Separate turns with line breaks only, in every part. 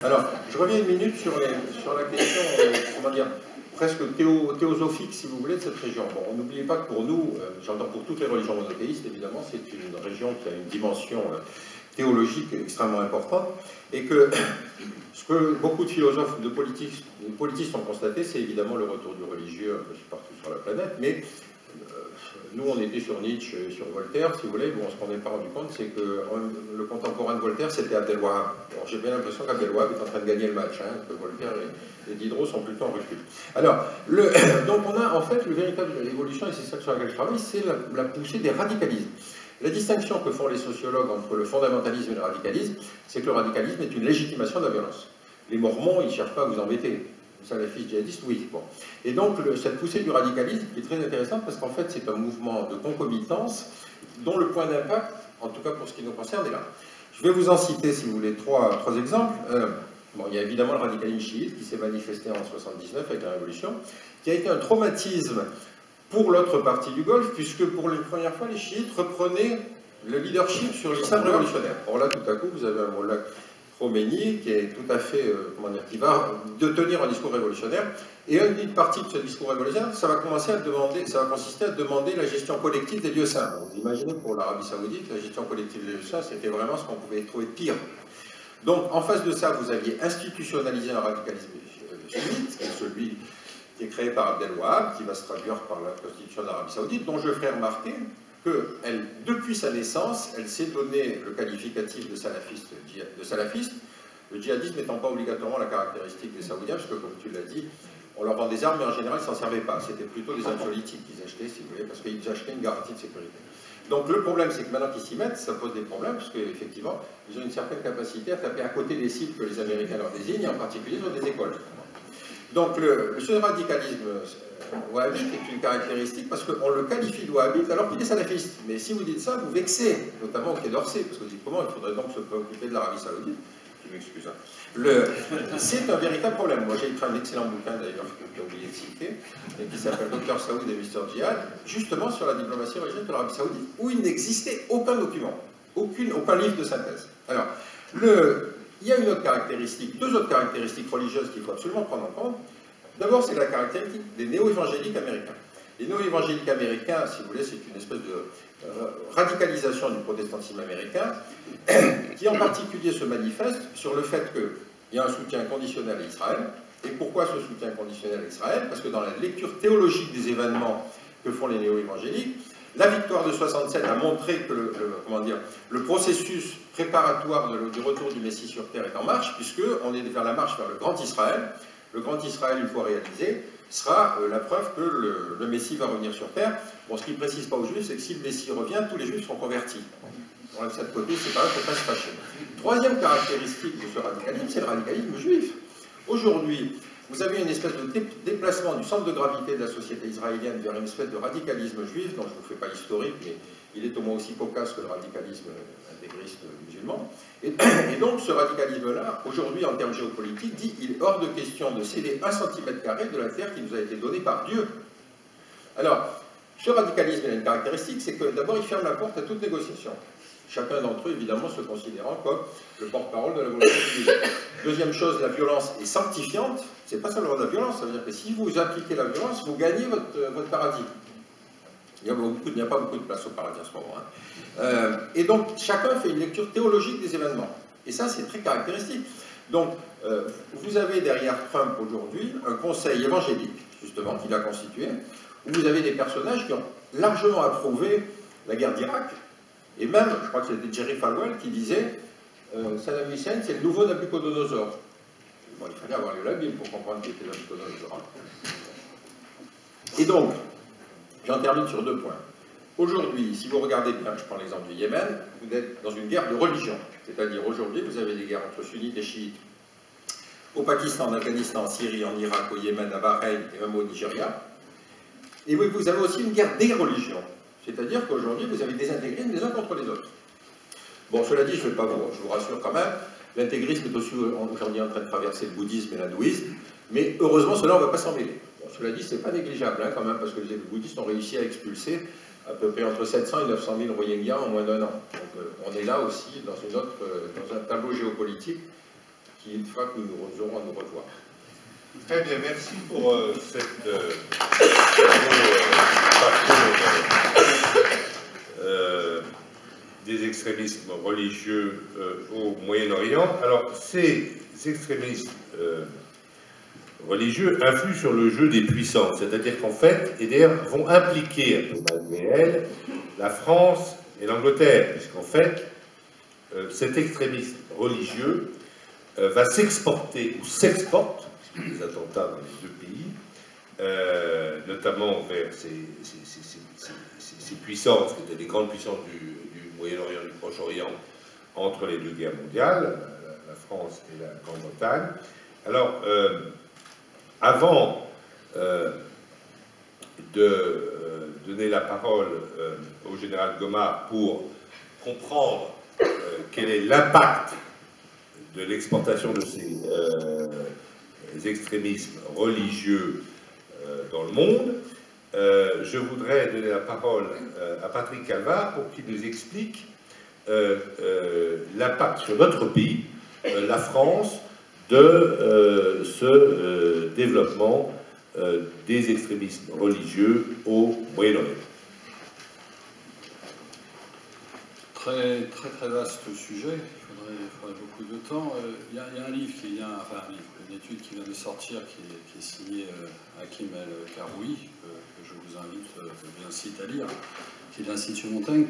Alors, je reviens une minute sur la question, comment dire, presque théosophique, si vous voulez, de cette région. Bon, n'oubliez pas que pour nous, j'entends pour toutes les religions monothéistes, évidemment, c'est une région qui a une dimension théologique extrêmement importante, et que ce que beaucoup de philosophes, de politistes ont constaté, c'est évidemment le retour du religieux un peu partout sur la planète, mais nous, on était sur Nietzsche, sur Voltaire, si vous voulez. Bon, ce qu'on n'est pas rendu compte, c'est que le contemporain de Voltaire, c'était Abdelwahab. J'ai bien l'impression qu'Abdelwahab est en train de gagner le match, hein, que Voltaire et Diderot sont plutôt en recul. Alors, donc on a en fait le véritable évolution, et c'est ça sur laquelle je travaille, c'est la poussée des radicalismes. La distinction que font les sociologues entre le fondamentalisme et le radicalisme, c'est que le radicalisme est une légitimation de la violence. Les Mormons, ils ne cherchent pas à vous embêter. Salafistes djihadistes, oui. Bon. Et donc, cette poussée du radicalisme est très intéressante parce qu'en fait, c'est un mouvement de concomitance dont le point d'impact, en tout cas pour ce qui nous concerne, est là. Je vais vous en citer, si vous voulez, trois exemples. Bon, il y a évidemment le radicalisme chiite qui s'est manifesté en 1979 avec la Révolution, qui a été un traumatisme pour l'autre partie du Golfe, puisque pour la première fois, les chiites reprenaient le leadership sur l'islam révolutionnaire. Or là, tout à coup, vous avez un Mollah Khomeini qui est tout à fait, comment dire, qui va de tenir un discours révolutionnaire, et une partie de ce discours révolutionnaire, ça va consister à demander la gestion collective des lieux saints. Vous imaginez pour l'Arabie Saoudite, la gestion collective des lieux saints, c'était vraiment ce qu'on pouvait trouver de pire. Donc, en face de ça, vous aviez institutionnalisé un radicalisme chiite, qui est celui qui est créé par Abdelwahab, qui va se traduire par la Constitution d'Arabie Saoudite, dont je ferai remarquer qu'elle, depuis sa naissance, elle s'est donné le qualificatif de salafiste, le djihadisme n'étant pas obligatoirement la caractéristique des Saoudiens, parce que, comme tu l'as dit, on leur vend des armes, mais en général, ils ne s'en servaient pas. C'était plutôt des anxiolytiques qu'ils achetaient, si vous voulez, parce qu'ils achetaient une garantie de sécurité. Donc le problème, c'est que maintenant qu'ils s'y mettent, ça pose des problèmes, parce qu'effectivement, ils ont une certaine capacité à taper à côté des cibles que les Américains leur désignent, et en particulier sur des écoles. Donc ce radicalisme wahhabite est une caractéristique parce qu'on le qualifie de wahhabite alors qu'il est salafiste. Mais si vous dites ça, vous vexez, notamment au Quai d'Orsay, parce que vous dites comment il faudrait donc se préoccuper de l'Arabie Saoudite. Je m'excuse. C'est un véritable problème. Moi j'ai écrit un excellent bouquin d'ailleurs que j'ai oublié de citer, qui s'appelle Dr Saoud et Mr Djihad, justement sur la diplomatie religieuse de l'Arabie Saoudite, où il n'existait aucun document, aucun livre de synthèse. Alors, il y a une autre caractéristique, deux autres caractéristiques religieuses qu'il faut absolument prendre en compte. D'abord, c'est la caractéristique des néo-évangéliques américains. Les néo-évangéliques américains, si vous voulez, c'est une espèce de radicalisation du protestantisme américain, qui en particulier se manifeste sur le fait qu'il y a un soutien conditionnel à Israël. Et pourquoi ce soutien conditionnel à Israël? Parce que dans la lecture théologique des événements que font les néo-évangéliques, la victoire de 67 a montré que le processus préparatoire du retour du Messie sur terre est en marche, puisqu'on est vers la marche vers le Grand Israël. Le Grand Israël, une fois réalisé, sera la preuve que le Messie va revenir sur terre. Bon, ce qu'il ne précise pas aux Juifs, c'est que si le Messie revient, tous les Juifs seront convertis. On laisse ça de côté, c'est pas grave, il ne faut pas se fâcher. Troisième caractéristique de ce radicalisme, c'est le radicalisme juif. Aujourd'hui, vous avez une espèce de déplacement du centre de gravité de la société israélienne vers une espèce de radicalisme juif, dont je ne vous fais pas l'historique, mais il est au moins aussi cocasse que le radicalisme intégriste musulman. Et donc ce radicalisme-là, aujourd'hui en termes géopolitiques, dit qu'il est hors de question de céder 1 cm² de la terre qui nous a été donnée par Dieu. Alors, ce radicalisme a une caractéristique, c'est que d'abord il ferme la porte à toute négociation. Chacun d'entre eux, évidemment, se considérant comme le porte-parole de la volonté de Dieu. Deuxième chose, la violence est sanctifiante. C'est pas seulement de la violence, ça veut dire que si vous appliquez la violence, vous gagnez votre paradis. Il n'y a pas beaucoup de place au paradis en ce moment. Hein. Et donc, chacun fait une lecture théologique des événements. Et ça, c'est très caractéristique. Donc, vous avez derrière Trump aujourd'hui un conseil évangélique, justement, qu'il a constitué, où vous avez des personnages qui ont largement approuvé la guerre d'Irak. Et même, je crois que c'était Jerry Falwell qui disait Saddam Hussein, c'est le nouveau Nabucodonosor. Bon, il fallait avoir lu la Bible pour comprendre qui était Nabucodonosor. Et donc, j'en termine sur 2 points. Aujourd'hui, si vous regardez bien, je prends l'exemple du Yémen, vous êtes dans une guerre de religion. C'est-à-dire, aujourd'hui, vous avez des guerres entre sunnites et chiites. Au Pakistan, en Afghanistan, en Syrie, en Irak, au Yémen, à Bahreïn et même au Nigeria. Et vous avez aussi une guerre des religions. C'est-à-dire qu'aujourd'hui, vous avez des intégrismes les uns contre les autres. Bon, cela dit, je vous rassure quand même, l'intégrisme est aussi aujourd'hui en train de traverser le bouddhisme et l'hindouisme, mais heureusement, cela, on ne va pas s'en mêler. Bon, cela dit, ce n'est pas négligeable hein, quand même, parce que les bouddhistes ont réussi à expulser à peu près entre 700 et 900 000 Rohingyas en moins d'1 an. Donc on est là aussi dans un tableau géopolitique qui fera que nous aurons à nous revoir.
Très bien, merci pour cette parcours des extrémismes religieux au Moyen-Orient. Alors, ces extrémistes religieux influent sur le jeu des puissances, c'est-à-dire qu'en fait, et d'ailleurs vont impliquer, malgré elles, la France et l'Angleterre, puisqu'en fait, cet extrémisme religieux va s'exporter ou s'exporte, des attentats dans les deux pays, notamment vers ces puissances qui étaient les grandes puissances du Moyen-Orient, du Proche-Orient, entre les deux guerres mondiales, la France et la Grande-Bretagne. Alors, avant de donner la parole au général Goma pour comprendre quel est l'impact de l'exportation de ces extrémismes religieux dans le monde, je voudrais donner la parole à Patrick Calva pour qu'il nous explique l'impact sur notre pays, la France, de ce développement des extrémismes religieux au Moyen-Orient.
Très vaste sujet, il faudrait beaucoup de temps. Il y a un livre qui vient, enfin un livre, une étude qui vient de sortir, qui est signée Hakim El-Karoui, que je vous invite bien site à lire, qui est de l'Institut Montaigne.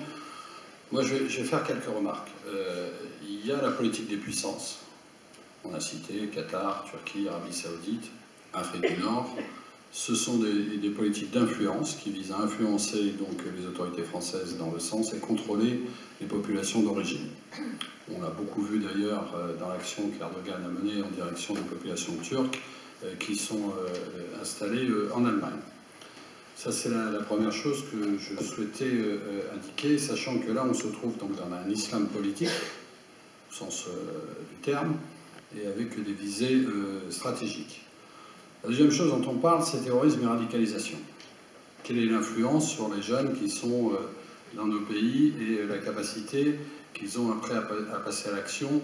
Moi, je vais faire quelques remarques. Il y a la politique des puissances. On a cité Qatar, Turquie, Arabie Saoudite, Afrique du Nord. Ce sont des politiques d'influence qui visent à influencer donc les autorités françaises dans le sens et contrôler les populations d'origine. On l'a beaucoup vu d'ailleurs dans l'action qu'Erdogan a menée en direction des populations turques qui sont installées en Allemagne. Ça, c'est la première chose que je souhaitais indiquer, sachant que là, on se trouve donc dans un islam politique, au sens du terme, et avec des visées stratégiques. La deuxième chose dont on parle, c'est terrorisme et radicalisation. Quelle est l'influence sur les jeunes qui sont dans nos pays et la capacité qu'ils ont après à passer à l'action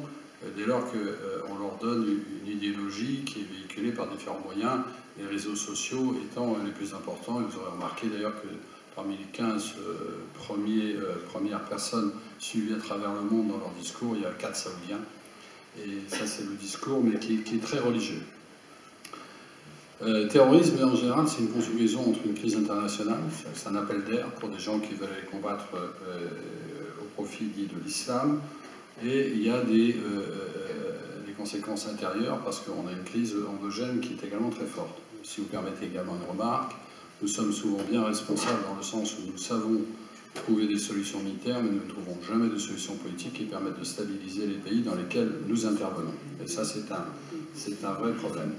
dès lors qu'on leur donne une idéologie qui est véhiculée par différents moyens, les réseaux sociaux étant les plus importants. Et vous aurez remarqué d'ailleurs que parmi les 15 premières personnes suivies à travers le monde dans leur discours, il y a 4 saoudiens. Et ça, c'est le discours, mais qui est très religieux. Terrorisme, en général, c'est une conjugaison entre une crise internationale, c'est un appel d'air pour des gens qui veulent aller combattre au profit dit de l'islam, et il y a des conséquences intérieures parce qu'on a une crise endogène qui est également très forte. Si vous permettez également une remarque, nous sommes souvent bien responsables dans le sens où nous savons trouver des solutions militaires, mais nous ne trouvons jamais de solutions politiques qui permettent de stabiliser les pays dans lesquels nous intervenons. Et ça, c'est un vrai problème.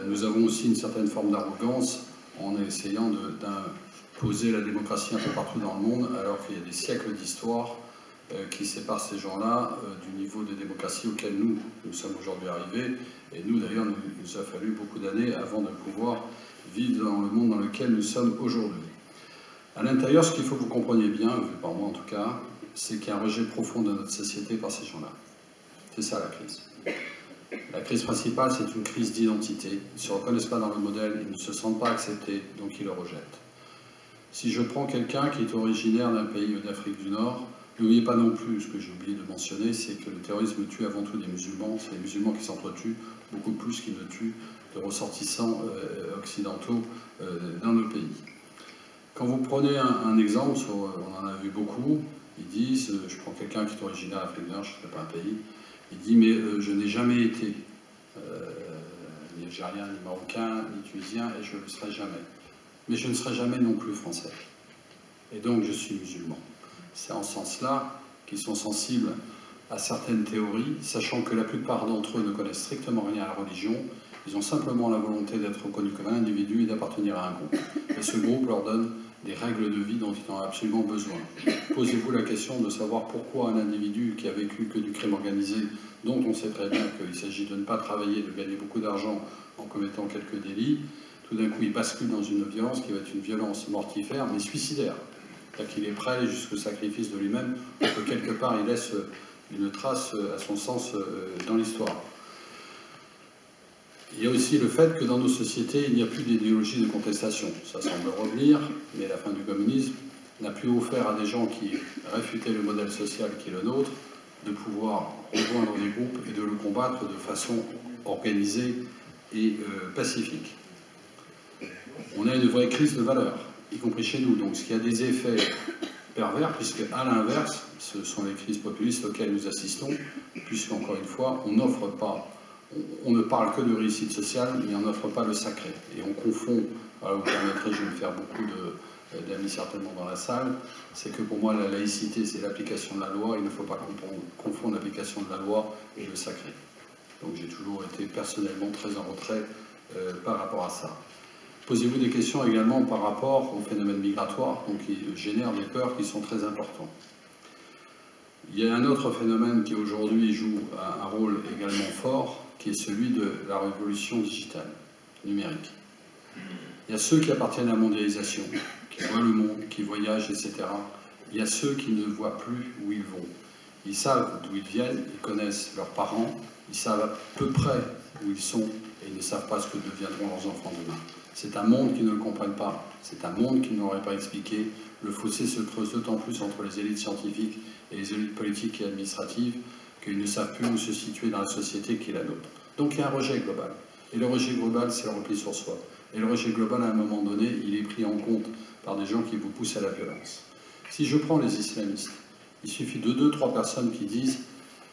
Nous avons aussi une certaine forme d'arrogance en essayant d'imposer la démocratie un peu partout dans le monde, alors qu'il y a des siècles d'histoire qui séparent ces gens-là du niveau de démocratie auquel nous sommes aujourd'hui arrivés. Et nous, d'ailleurs, il nous a fallu beaucoup d'années avant de pouvoir vivre dans le monde dans lequel nous sommes aujourd'hui. À l'intérieur, ce qu'il faut que vous compreniez bien, vu par moi en tout cas, c'est qu'il y a un rejet profond de notre société par ces gens-là. C'est ça la crise. La crise principale, c'est une crise d'identité. Ils ne se reconnaissent pas dans le modèle, ils ne se sentent pas acceptés, donc ils le rejettent. Si je prends quelqu'un qui est originaire d'un pays d'Afrique du Nord, n'oubliez pas non plus, ce que j'ai oublié de mentionner, c'est que le terrorisme tue avant tout des musulmans. C'est les musulmans qui s'entretuent, beaucoup plus qu'ils ne tuent de ressortissants occidentaux dans nos pays. Quand vous prenez un exemple, on en a vu beaucoup, ils disent, je prends quelqu'un qui est originaire d'Afrique du Nord, je ne sais pas un pays, il dit, mais je n'ai jamais été ni algérien, ni marocain, ni tunisien, et je ne le serai jamais. Mais je ne serai jamais non plus français. Et donc je suis musulman. C'est en ce sens-là qu'ils sont sensibles à certaines théories, sachant que la plupart d'entre eux ne connaissent strictement rien à la religion. Ils ont simplement la volonté d'être reconnus comme un individu et d'appartenir à un groupe. Et ce groupe leur donne des règles de vie dont ils ont absolument besoin. Posez-vous la question de savoir pourquoi un individu qui a vécu que du crime organisé, dont on sait très bien qu'il s'agit de ne pas travailler, de gagner beaucoup d'argent en commettant quelques délits, tout d'un coup il bascule dans une violence qui va être une violence mortifère, mais suicidaire. C'est-à-dire qu'il est prêt à aller jusqu'au sacrifice de lui-même, pour que quelque part il laisse une trace, à son sens, dans l'histoire. Il y a aussi le fait que dans nos sociétés, il n'y a plus d'idéologie de contestation. Ça semble revenir, mais la fin du communisme n'a plus offert à des gens qui réfutaient le modèle social qui est le nôtre de pouvoir rejoindre des groupes et de le combattre de façon organisée et pacifique. On a une vraie crise de valeurs, y compris chez nous, donc ce qui a des effets pervers, puisque à l'inverse, ce sont les crises populistes auxquelles nous assistons, puisqu'encore une fois, on n'offre pas, on ne parle que de réussite sociale, mais on n'offre pas le sacré. Et on confond, voilà, vous permettrez, je vais me faire beaucoup d'amis certainement dans la salle, c'est que pour moi la laïcité c'est l'application de la loi, il ne faut pas confondre l'application de la loi et le sacré. Donc j'ai toujours été personnellement très en retrait par rapport à ça. Posez-vous des questions également par rapport au phénomène migratoire, donc qui génère des peurs qui sont très importantes. Il y a un autre phénomène qui aujourd'hui joue un rôle également fort, qui est celui de la révolution digitale, numérique. Il y a ceux qui appartiennent à la mondialisation, qui voient le monde, qui voyagent, etc. Il y a ceux qui ne voient plus où ils vont. Ils savent d'où ils viennent, ils connaissent leurs parents, ils savent à peu près où ils sont et ils ne savent pas ce que deviendront leurs enfants demain. C'est un monde qu'ils ne le comprennent pas, c'est un monde qu'ils n'auraient pas expliqué. Le fossé se creuse d'autant plus entre les élites scientifiques et les élites politiques et administratives qu'ils ne savent plus où se situer dans la société qui est la nôtre. Donc il y a un rejet global. Et le rejet global, c'est le repli sur soi. Et le rejet global, à un moment donné, il est pris en compte par des gens qui vous poussent à la violence. Si je prends les islamistes, il suffit de 2-3 personnes qui disent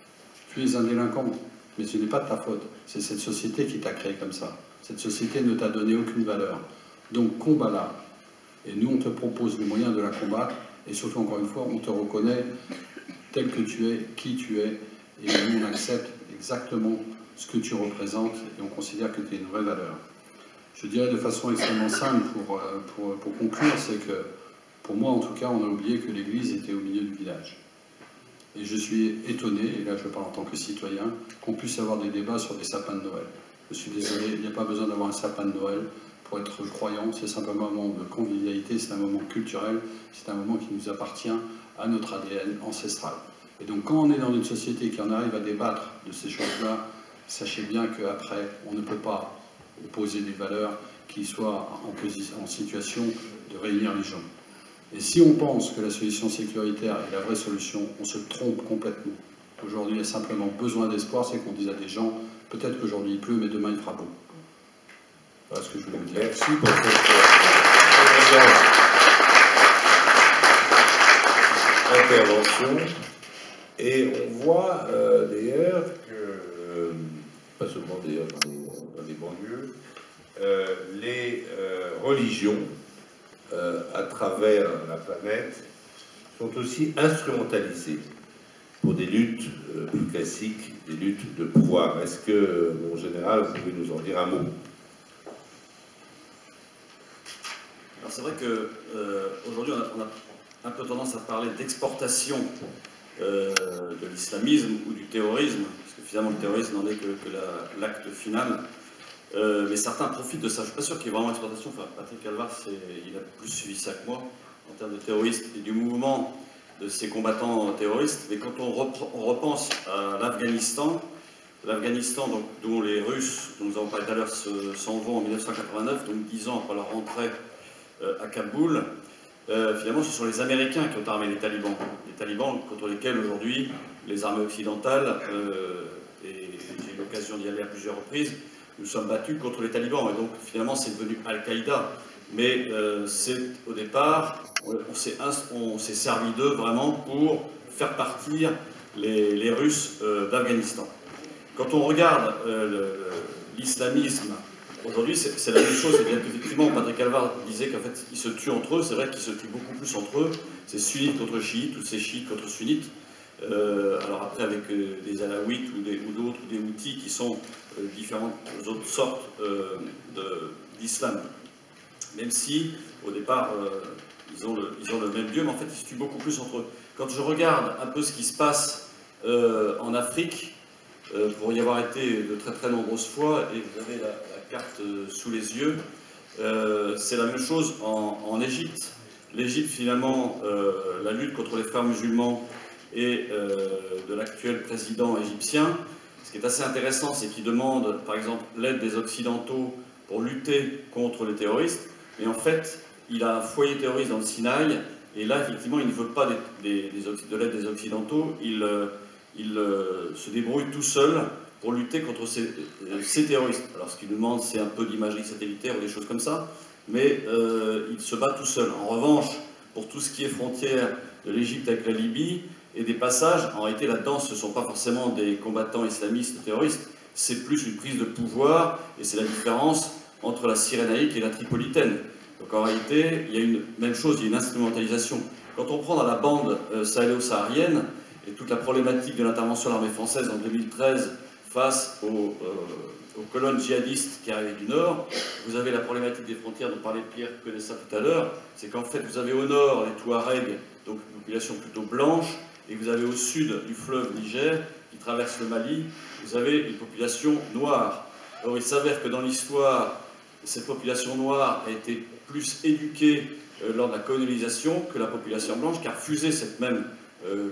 « Tu es un délinquant, mais ce n'est pas de ta faute. C'est cette société qui t'a créé comme ça. Cette société ne t'a donné aucune valeur. Donc combat-la. Et nous, on te propose les moyens de la combattre. Et surtout, encore une fois, on te reconnaît tel que tu es, qui tu es. Et nous, on accepte exactement ce que tu représentes et on considère que tu es une vraie valeur. » Je dirais de façon extrêmement simple pour conclure, c'est que, pour moi en tout cas, on a oublié que l'Église était au milieu du village. Et je suis étonné, et là je parle en tant que citoyen, qu'on puisse avoir des débats sur des sapins de Noël. Je suis désolé, il n'y a pas besoin d'avoir un sapin de Noël pour être croyant, c'est simplement un moment de convivialité, c'est un moment culturel, c'est un moment qui nous appartient à notre ADN ancestral. Et donc quand on est dans une société qui en arrive à débattre de ces choses-là, sachez bien qu'après, on ne peut pas opposer des valeurs qui soient en situation de réunir les gens. Et si on pense que la solution sécuritaire est la vraie solution, on se trompe complètement. Aujourd'hui, il y a simplement besoin d'espoir, c'est qu'on dise à des gens, peut-être qu'aujourd'hui il pleut, mais demain il fera beau. Voilà ce que je voulais vous dire.
Merci pour cette intervention. Et on voit d'ailleurs que, pas seulement d'ailleurs dans les banlieues, les religions à travers la planète sont aussi instrumentalisées pour des luttes plus classiques, des luttes de pouvoir. Est-ce que, mon général, vous pouvez nous en dire un mot?
Alors c'est vrai qu'aujourd'hui on a un peu tendance à parler d'exportation de l'islamisme ou du terrorisme, parce que finalement le terrorisme n'en est que l'acte final. Mais certains profitent de ça. Je ne suis pas sûr qu'il y ait vraiment exploitation. Enfin, Patrick Calvar, il a plus suivi ça que moi en termes de terroristes et du mouvement de ces combattants terroristes. Mais quand on repense à l'Afghanistan, dont les Russes, dont nous avons parlé tout à l'heure, s'en vont en 1989, donc 10 ans après leur entrée à Kaboul, finalement ce sont les Américains qui ont armé les talibans. Les talibans contre lesquels aujourd'hui les armées occidentales, et j'ai eu l'occasion d'y aller à plusieurs reprises, nous sommes battus contre les talibans, et donc finalement c'est devenu Al-Qaïda. Mais au départ, on s'est servi d'eux vraiment pour faire partir les Russes d'Afghanistan. Quand on regarde l'islamisme, aujourd'hui c'est la même chose, et bien qu'effectivement Patrick Calvar disait qu'en fait ils se tuent entre eux, c'est vrai qu'ils se tuent beaucoup plus entre eux, c'est sunnite contre chiite, ou c'est chiite contre sunnite. Alors après avec des alaouites ou d'autres, ou des houthis qui sont différentes autres sortes d'islam. Même si au départ ils ont le même Dieu, mais en fait ils se tuent beaucoup plus entre eux. Quand je regarde un peu ce qui se passe en Afrique, pour y avoir été de très très nombreuses fois, et vous avez la carte sous les yeux, c'est la même chose en Égypte. L'Égypte finalement, la lutte contre les frères musulmans, et de l'actuel président égyptien. Ce qui est assez intéressant, c'est qu'il demande, par exemple, l'aide des Occidentaux pour lutter contre les terroristes, mais en fait, il a un foyer terroriste dans le Sinaï, et là, effectivement, il ne veut pas de l'aide des Occidentaux, il se débrouille tout seul pour lutter contre ces terroristes. Alors, ce qu'il demande, c'est un peu d'imagerie satellitaire ou des choses comme ça, mais il se bat tout seul. En revanche, pour tout ce qui est frontière de l'Égypte avec la Libye, et des passages, en réalité là-dedans ce ne sont pas forcément des combattants islamistes terroristes, c'est plus une prise de pouvoir, et c'est la différence entre la Cyrénaïque et la Tripolitaine. Donc en réalité, il y a une même chose, il y a une instrumentalisation. Quand on prend dans la bande sahélo-saharienne, et toute la problématique de l'intervention de l'armée française en 2013 face aux colonnes djihadistes qui arrivaient du nord, vous avez la problématique des frontières dont parlait Pierre Conessa tout à l'heure, c'est qu'en fait vous avez au nord les Touaregs, donc une population plutôt blanche, et vous avez au sud du fleuve Niger, qui traverse le Mali, vous avez une population noire. Or, il s'avère que dans l'histoire, cette population noire a été plus éduquée lors de la colonisation que la population blanche, qui a refusé cette même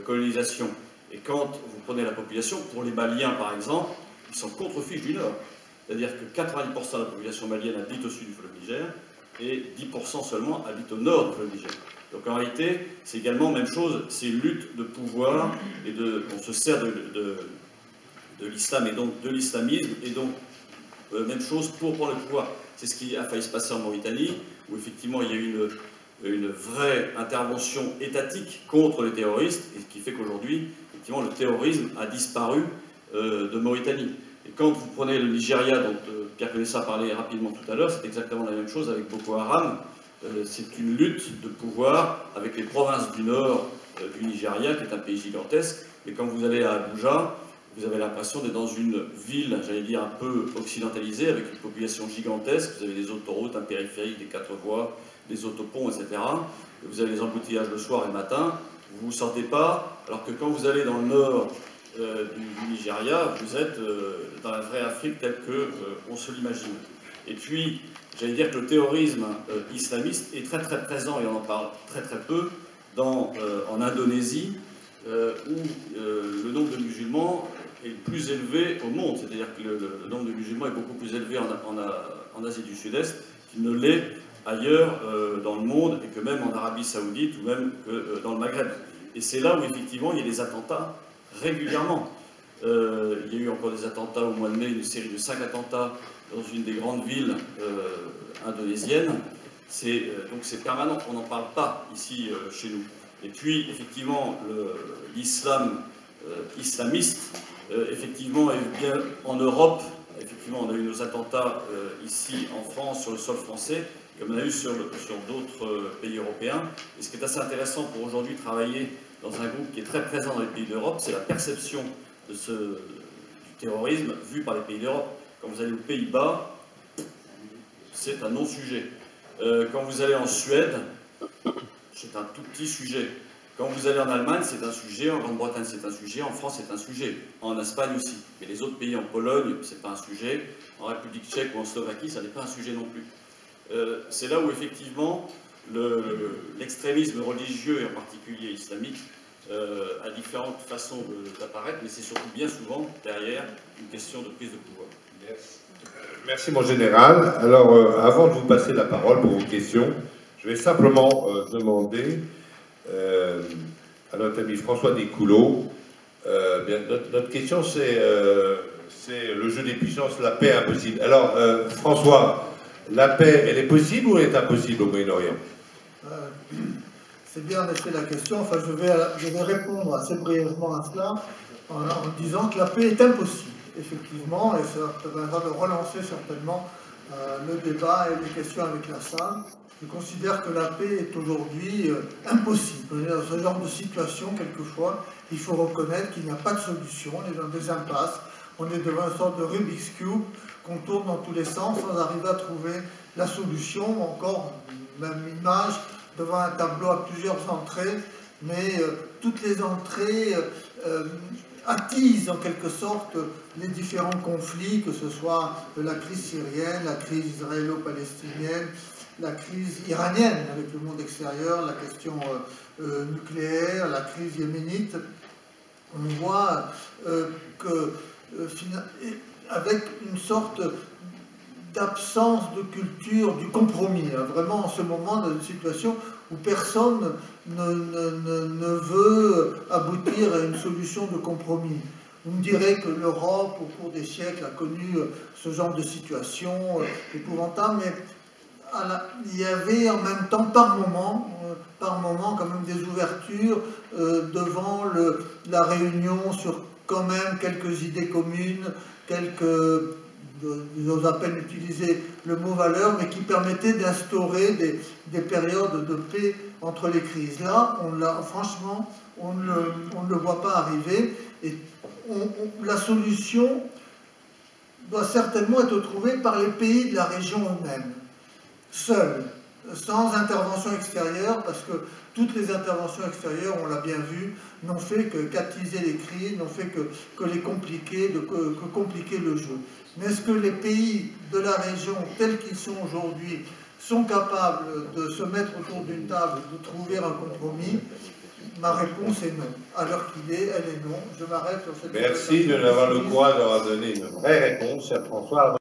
colonisation. Et quand vous prenez la population, pour les Maliens par exemple, ils sont contre-fiches du Nord. C'est-à-dire que 90% de la population malienne habite au sud du fleuve Niger, et 10% seulement habitent au nord du fleuve Niger. Donc en réalité, c'est également la même chose, c'est une lutte de pouvoir, et on se sert de l'islam et donc de l'islamisme, et donc même chose pour prendre le pouvoir. C'est ce qui a failli se passer en Mauritanie, où effectivement il y a eu une vraie intervention étatique contre les terroristes, et ce qui fait qu'aujourd'hui, effectivement, le terrorisme a disparu de Mauritanie. Et quand vous prenez le Nigeria, dont Pierre Conessa parlait rapidement tout à l'heure, c'est exactement la même chose avec Boko Haram. C'est une lutte de pouvoir avec les provinces du nord du Nigeria, qui est un pays gigantesque. Mais quand vous allez à Abuja, vous avez l'impression d'être dans une ville, j'allais dire, un peu occidentalisée, avec une population gigantesque. Vous avez des autoroutes, un périphérique, des 4 voies, des autoponts, etc. Et vous avez les embouteillages le soir et le matin. Vous ne vous sentez pas, alors que quand vous allez dans le nord du Nigeria, vous êtes dans la vraie Afrique telle qu'on se l'imagine. Et puis, j'allais dire que le terrorisme islamiste est très très présent, et on en parle très très peu, en Indonésie, où le nombre de musulmans est le plus élevé au monde. C'est-à-dire que le nombre de musulmans est beaucoup plus élevé en Asie du Sud-Est qu'il ne l'est ailleurs dans le monde, et que même en Arabie Saoudite, ou même que dans le Maghreb. Et c'est là où effectivement il y a des attentats régulièrement. Il y a eu encore des attentats au mois de mai, une série de 5 attentats dans une des grandes villes indonésiennes. Donc c'est permanent, on n'en parle pas ici chez nous. Et puis effectivement l'islam islamiste effectivement est bien en Europe. Effectivement on a eu nos attentats ici en France, sur le sol français, comme on a eu sur d'autres pays européens. Et ce qui est assez intéressant pour aujourd'hui travailler dans un groupe qui est très présent dans les pays d'Europe, c'est la perception du terrorisme vu par les pays d'Europe. Quand vous allez aux Pays-Bas, c'est un non-sujet. Quand vous allez en Suède, c'est un tout petit sujet. Quand vous allez en Allemagne, c'est un sujet. En Grande-Bretagne, c'est un sujet. En France, c'est un sujet. En Espagne aussi. Mais les autres pays, en Pologne, c'est pas un sujet. En République tchèque ou en Slovaquie, ça n'est pas un sujet non plus. C'est là où effectivement l'extrémisme religieux, et en particulier islamique, a différentes façons d'apparaître, mais c'est surtout bien souvent derrière une question de prise de pouvoir.
Merci mon général. Alors avant de vous passer la parole pour vos questions, je vais simplement demander à notre ami François Descouleaux. Notre question c'est le jeu des puissances, la paix impossible. Alors François, la paix, elle est possible ou elle est impossible au Moyen-Orient?
C'est bien en effet la question. Enfin, je vais répondre assez brièvement à cela en disant que la paix est impossible, effectivement, et ça permettra de relancer certainement le débat et les questions avec la salle. Je considère que la paix est aujourd'hui impossible. Dans ce genre de situation, quelquefois, il faut reconnaître qu'il n'y a pas de solution. On est dans des impasses. On est devant une sorte de Rubik's Cube qu'on tourne dans tous les sens sans arriver à trouver la solution. Encore, même image, devant un tableau à plusieurs entrées, mais toutes les entrées attisent en quelque sorte les différents conflits, que ce soit la crise syrienne, la crise israélo-palestinienne, la crise iranienne avec le monde extérieur, la question nucléaire, la crise yéménite. On voit avec une sorte d'absence de culture du compromis, hein, vraiment en ce moment dans une situation où personne ne veut aboutir à une solution de compromis. Vous me direz que l'Europe, au cours des siècles, a connu ce genre de situation épouvantable, mais il y avait en même temps, par moment, quand même des ouvertures devant la réunion sur quand même quelques idées communes, quelques, j'ose à peine utiliser le mot valeur, mais qui permettaient d'instaurer des périodes de paix entre les crises. Là, franchement, on ne le voit pas arriver, et la solution doit certainement être trouvée par les pays de la région eux-mêmes, seuls, sans intervention extérieure, parce que toutes les interventions extérieures, on l'a bien vu, n'ont fait qu'attiser les crises, n'ont fait que les compliquer, que compliquer le jeu. Mais est-ce que les pays de la région, tels qu'ils sont aujourd'hui, sont capables de se mettre autour d'une table, de trouver un compromis? Ma réponse est non. À l'heure qu'il est, elle est non. Je m'arrête sur cette...
Merci de nous avoir le courage d'avoir donné une vraie réponse, cher François.